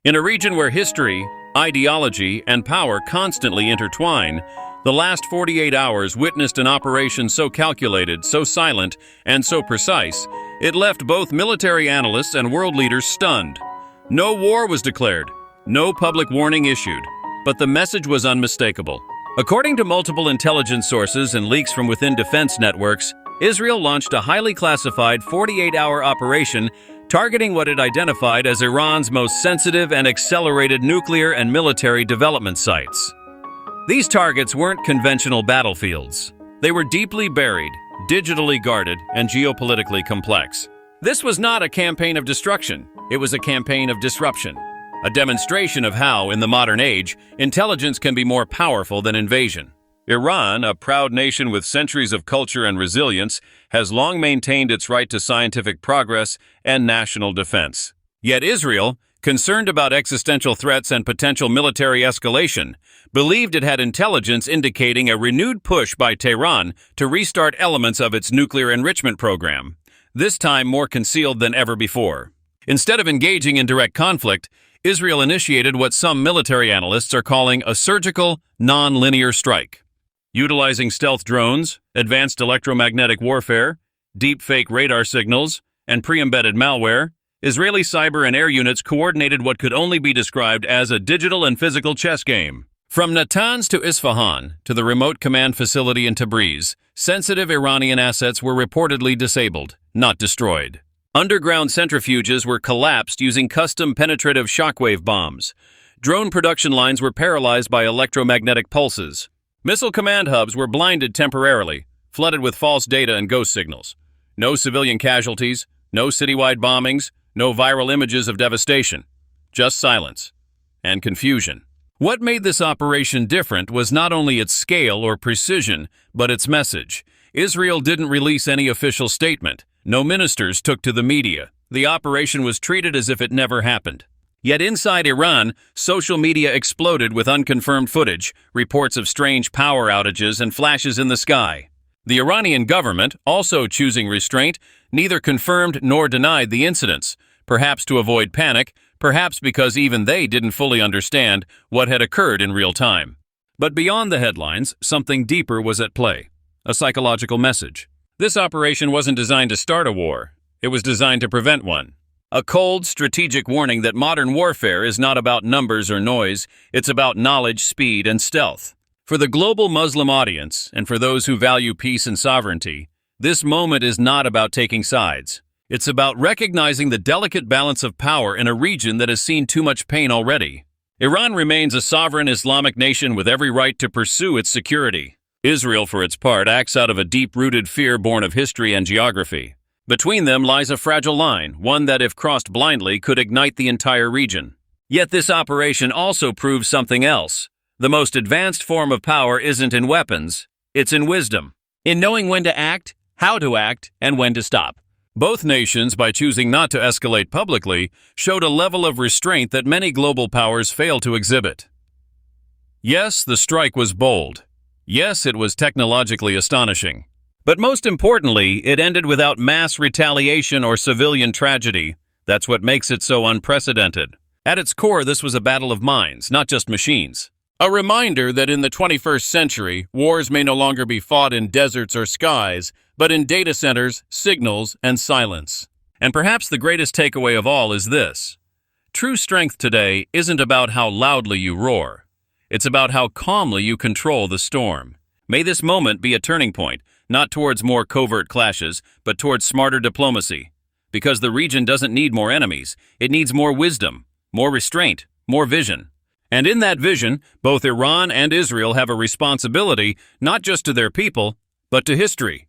In a region where history, ideology, and power constantly intertwine, the last 48 hours witnessed an operation so calculated, so silent, and so precise, it left both military analysts and world leaders stunned. No war was declared, no public warning issued, but the message was unmistakable. According to multiple intelligence sources and leaks from within defense networks, Israel launched a highly classified 48-hour operation targeting what it identified as Iran's most sensitive and accelerated nuclear and military development sites. These targets weren't conventional battlefields. They were deeply buried, digitally guarded, and geopolitically complex. This was not a campaign of destruction. It was a campaign of disruption, a demonstration of how, in the modern age, intelligence can be more powerful than invasion. Iran, a proud nation with centuries of culture and resilience, has long maintained its right to scientific progress and national defense. Yet Israel, concerned about existential threats and potential military escalation, believed it had intelligence indicating a renewed push by Tehran to restart elements of its nuclear enrichment program, this time more concealed than ever before. Instead of engaging in direct conflict, Israel initiated what some military analysts are calling a surgical, non-linear strike. Utilizing stealth drones, advanced electromagnetic warfare, deep-fake radar signals, and pre-embedded malware, Israeli cyber and air units coordinated what could only be described as a digital and physical chess game. From Natanz to Isfahan to the remote command facility in Tabriz, sensitive Iranian assets were reportedly disabled, not destroyed. Underground centrifuges were collapsed using custom penetrative shockwave bombs. Drone production lines were paralyzed by electromagnetic pulses. Missile command hubs were blinded temporarily, flooded with false data and ghost signals. No civilian casualties, no citywide bombings, no viral images of devastation. Just silence and confusion. What made this operation different was not only its scale or precision, but its message. Israel didn't release any official statement. No ministers took to the media. The operation was treated as if it never happened. Yet inside Iran, social media exploded with unconfirmed footage, reports of strange power outages and flashes in the sky. The Iranian government, also choosing restraint, neither confirmed nor denied the incidents, perhaps to avoid panic, perhaps because even they didn't fully understand what had occurred in real time. But beyond the headlines, something deeper was at play, a psychological message. This operation wasn't designed to start a war. It was designed to prevent one. A cold, strategic warning that modern warfare is not about numbers or noise, it's about knowledge, speed, and stealth. For the global Muslim audience, and for those who value peace and sovereignty, this moment is not about taking sides. It's about recognizing the delicate balance of power in a region that has seen too much pain already. Iran remains a sovereign Islamic nation with every right to pursue its security. Israel, for its part, acts out of a deep-rooted fear born of history and geography. Between them lies a fragile line, one that, if crossed blindly, could ignite the entire region. Yet this operation also proves something else. The most advanced form of power isn't in weapons, it's in wisdom. In knowing when to act, how to act, and when to stop. Both nations, by choosing not to escalate publicly, showed a level of restraint that many global powers fail to exhibit. Yes, the strike was bold. Yes, it was technologically astonishing. But most importantly, it ended without mass retaliation or civilian tragedy. That's what makes it so unprecedented. At its core, this was a battle of minds, not just machines. A reminder that in the 21st century, wars may no longer be fought in deserts or skies, but in data centers, signals, and silence. And perhaps the greatest takeaway of all is this. True strength today isn't about how loudly you roar. It's about how calmly you control the storm. May this moment be a turning point, not towards more covert clashes, but towards smarter diplomacy. Because the region doesn't need more enemies, it needs more wisdom, more restraint, more vision. And in that vision, both Iran and Israel have a responsibility not just to their people, but to history.